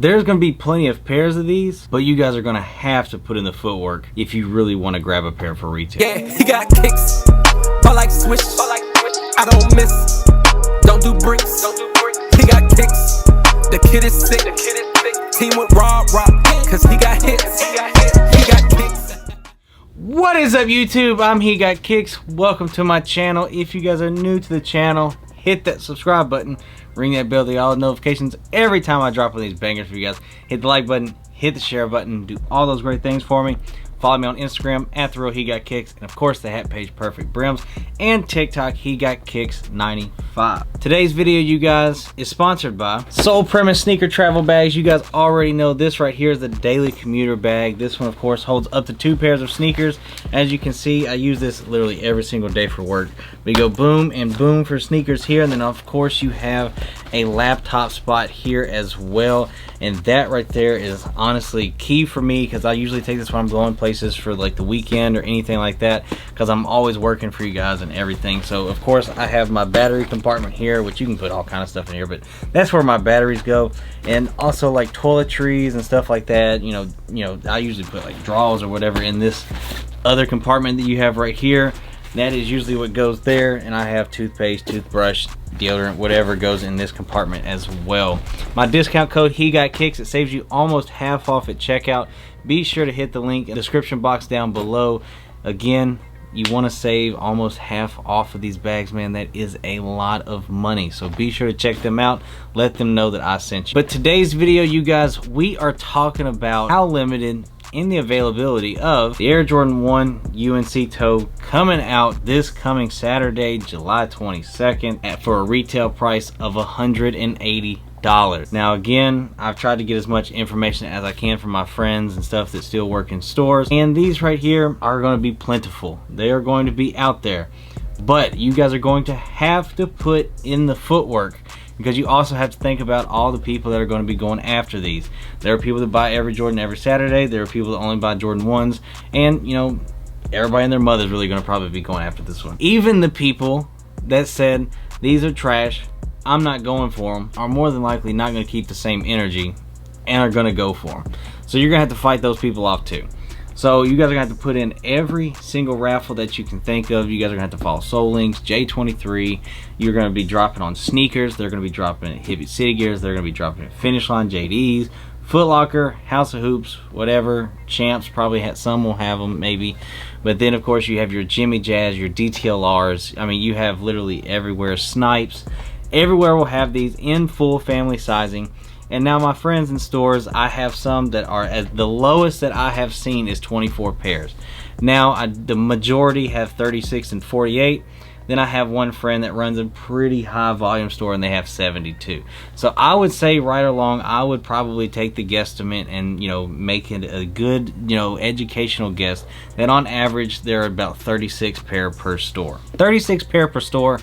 There's going to be plenty of pairs of these, but you guys are going to have to put in the footwork if you really want to grab a pair for retail. Yeah, he got kicks. I like swish. I don't miss. Don't do bricks. He got kicks. The kid is sick. Team with Rob, cause he got hits. He got kicks. What is up, YouTube? I'm He Got Kicks. Welcome to my channel. If you guys are new to the channel, hit that subscribe button, ring that bell to get all the notifications every time I drop one of these bangers for you guys. Hit the like button, hit the share button, do all those great things for me. Follow me on Instagram at therealhegotkickz, and of course the hat page Perfectbrimz, and TikTok He Got Kicks 95. Today's video, you guys, is sponsored by Sole Premise Sneaker Travel Bags. You guys already know this right here is the daily commuter bag. This one, of course, holds up to 2 pairs of sneakers. As you can see, I use this literally every single day for work. We go boom and boom for sneakers here, and then of course you have a laptop spot here as well. And that right there is honestly key for me, because I usually take this when I'm going places for like the weekend or anything like that, because I'm always working for you guys and everything. So of course I have my battery compartment here, which you can put all kind of stuff in here, but that's where my batteries go. And also like toiletries and stuff like that. You know, I usually put like drawers or whatever in this other compartment that you have right here. That is usually what goes there, and I have toothpaste, toothbrush, deodorant, whatever goes in this compartment as well. My discount code HeGotKicks, it saves you almost half off at checkout. Be sure to hit the link in the description box down below. Again, you want to save almost half off of these bags, man. That is a lot of money, so be sure to check them out. Let them know that I sent you. But today's video, you guys, we are talking about how limited in the availability of the Air Jordan 1 UNC Toe coming out this coming Saturday, July 22nd for a retail price of $180. Now again, I've tried to get as much information as I can from my friends and stuff that still work in stores, and these right here are going to be plentiful. They are going to be out there, but you guys are going to have to put in the footwork, because you also have to think about all the people that are going to be going after these. There are people that buy every Jordan every Saturday. There are people that only buy Jordan 1s. And, you know, everybody and their mother is really going to probably be going after this one. Even the people that said, these are trash, I'm not going for them, are more than likely not going to keep the same energy and are going to go for them. So you're going to have to fight those people off too. So you guys are going to have to put in every single raffle that you can think of. You guys are going to have to follow Soul Links, J23. You're going to be dropping on sneakers. They're going to be dropping at Hibbett City Gears. They're going to be dropping at Finish Line, JD's, Foot Locker, House of Hoops, whatever. Champs probably had some, will have them maybe. But then of course you have your Jimmy Jazz, your DTLRs. I mean, you have literally everywhere. Snipes. Everywhere will have these in full family sizing. And now my friends in stores, I have some that are at the lowest that I have seen is 24 pairs. Now the majority have 36 and 48. Then I have one friend that runs a pretty high volume store and they have 72. So I would say right along, I would probably take the guesstimate and, you know, make it a good, you know, educational guess that on average there are about 36 pair per store. 36 pair per store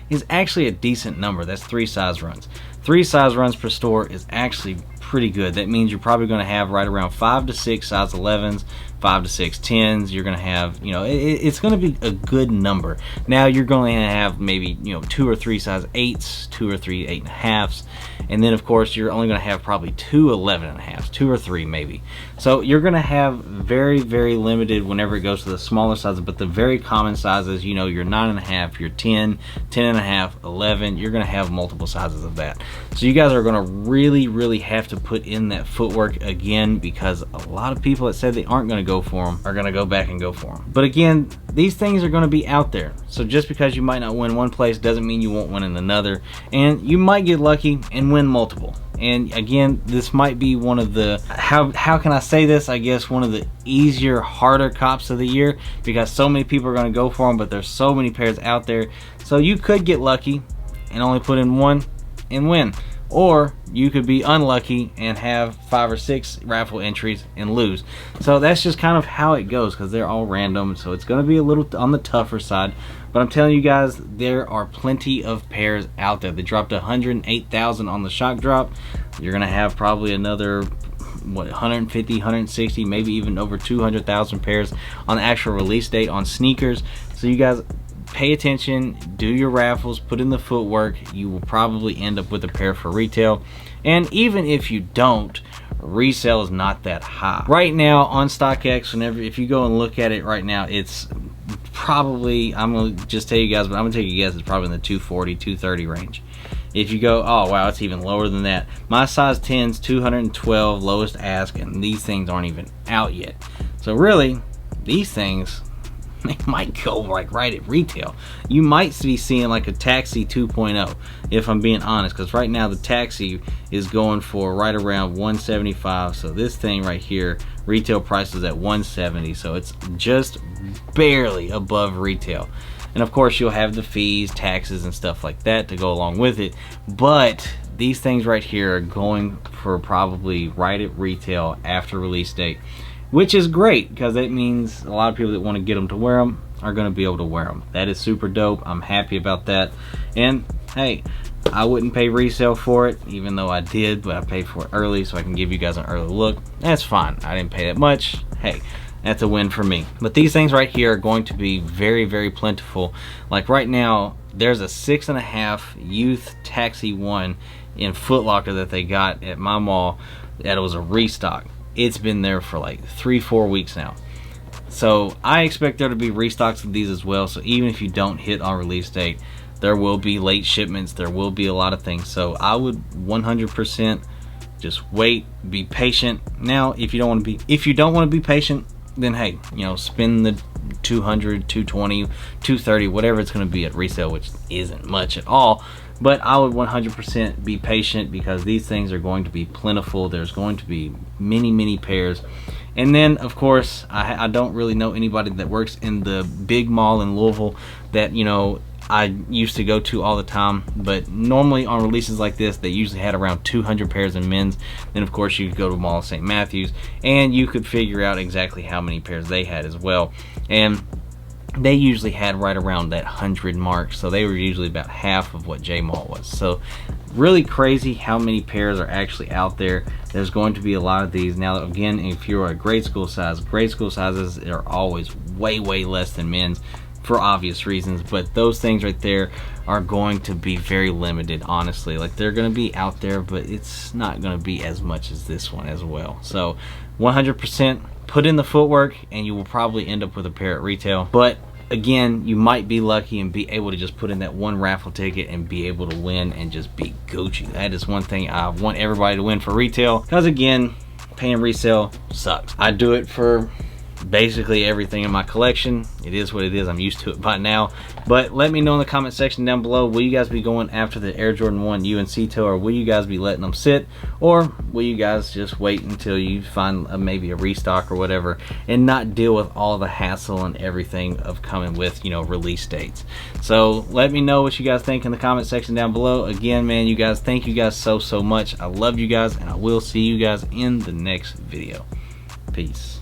is actually a decent number. That's 3 size runs. 3 size runs per store is actually pretty good. That means you're probably going to have right around 5 to 6 size 11s, 5 to 6 10s. You're going to have, you know, it's going to be a good number. Now you're going to have maybe, you know, 2 or 3 size 8s, 2 or 3 8.5s, and then of course you're only going to have probably 2 11.5s, 2 or 3 maybe. So you're going to have very, very limited whenever it goes to the smaller sizes, but the very common sizes, you know, your 9.5, your 10, 10.5, 11, you're going to have multiple sizes of that. So you guys are going to really, really have to put in that footwork again, because a lot of people that said they aren't going to go for them are going to go back and go for them. But again, these things are going to be out there. So just because you might not win one place doesn't mean you won't win in another. And you might get lucky and win multiple. And again, this might be one of the, how can I say this? I guess one of the easier, harder cops of the year, because so many people are going to go for them, but there's so many pairs out there. So you could get lucky and only put in one and win. Or you could be unlucky and have 5 or 6 raffle entries and lose. So that's just kind of how it goes, because they're all random. So it's going to be a little on the tougher side. But I'm telling you guys, there are plenty of pairs out there. They dropped 108,000 on the shock drop. You're going to have probably another, what, 150, 160, maybe even over 200,000 pairs on the actual release date on sneakers. So you guys, pay attention, do your raffles, put in the footwork. You will probably end up with a pair for retail. And even if you don't, resale is not that high. Right now on StockX, if you go and look at it right now, it's probably, I'm gonna just tell you guys, but I'm gonna take a guess, it's probably in the 240, 230 range. If you go, oh wow, it's even lower than that. My size 10's 212 lowest ask, and these things aren't even out yet. So really, these things, they might go like right at retail. You might be seeing like a Taxi 2.0, if I'm being honest, because right now the Taxi is going for right around 175. So this thing right here, retail price is at 170, so it's just barely above retail. And of course you'll have the fees, taxes, and stuff like that to go along with it. But these things right here are going for probably right at retail after release date, which is great because that means a lot of people that want to get them to wear them are going to be able to wear them. That is super dope. I'm happy about that. And hey, I wouldn't pay resale for it, even though I did, but I paid for it early so I can give you guys an early look. That's fine. I didn't pay that much. Hey, that's a win for me. But these things right here are going to be very, very plentiful. Like right now, there's a 6.5 Youth Taxi 1 in Foot Locker that they got at my mall that was a restock. It's been there for like 3-4 weeks now. So I expect there to be restocks of these as well. So even if you don't hit on release date, there will be late shipments, there will be a lot of things. So I would 100% just wait, be patient. Now if you don't want to be patient, then hey, you know, spend the 200, 220, 230, whatever it's going to be at resale, which isn't much at all. But I would 100% be patient because these things are going to be plentiful. There's going to be many pairs. And then of course I don't really know anybody that works in the big mall in Louisville that, you know, I used to go to all the time, but normally on releases like this they usually had around 200 pairs in men's. Then of course you could go to Mall of St. Matthews and you could figure out exactly how many pairs they had as well, and they usually had right around that 100 mark, so they were usually about half of what J Mall was. So really crazy how many pairs are actually out there. There's going to be a lot of these. Now again, if you're a grade school sizes are always way less than men's for obvious reasons, but those things right there are going to be very limited, honestly. Like they're going to be out there, but it's not going to be as much as this one as well. So 100% put in the footwork and you will probably end up with a pair at retail. But again, you might be lucky and be able to just put in that one raffle ticket and be able to win and just be Gucci. That is one thing I want everybody to win for retail, because again, paying resale sucks. I do it for basically everything in my collection. It is what it is. I'm used to it by now. But let me know in the comment section down below, will you guys be going after the Air Jordan 1 UNC Toe, or will you guys be letting them sit, or will you guys just wait until you find maybe a restock or whatever and not deal with all the hassle and everything of coming with, you know, release dates? So let me know what you guys think in the comment section down below. Again, man, you guys, thank you guys so much. I love you guys, and I will see you guys in the next video. Peace.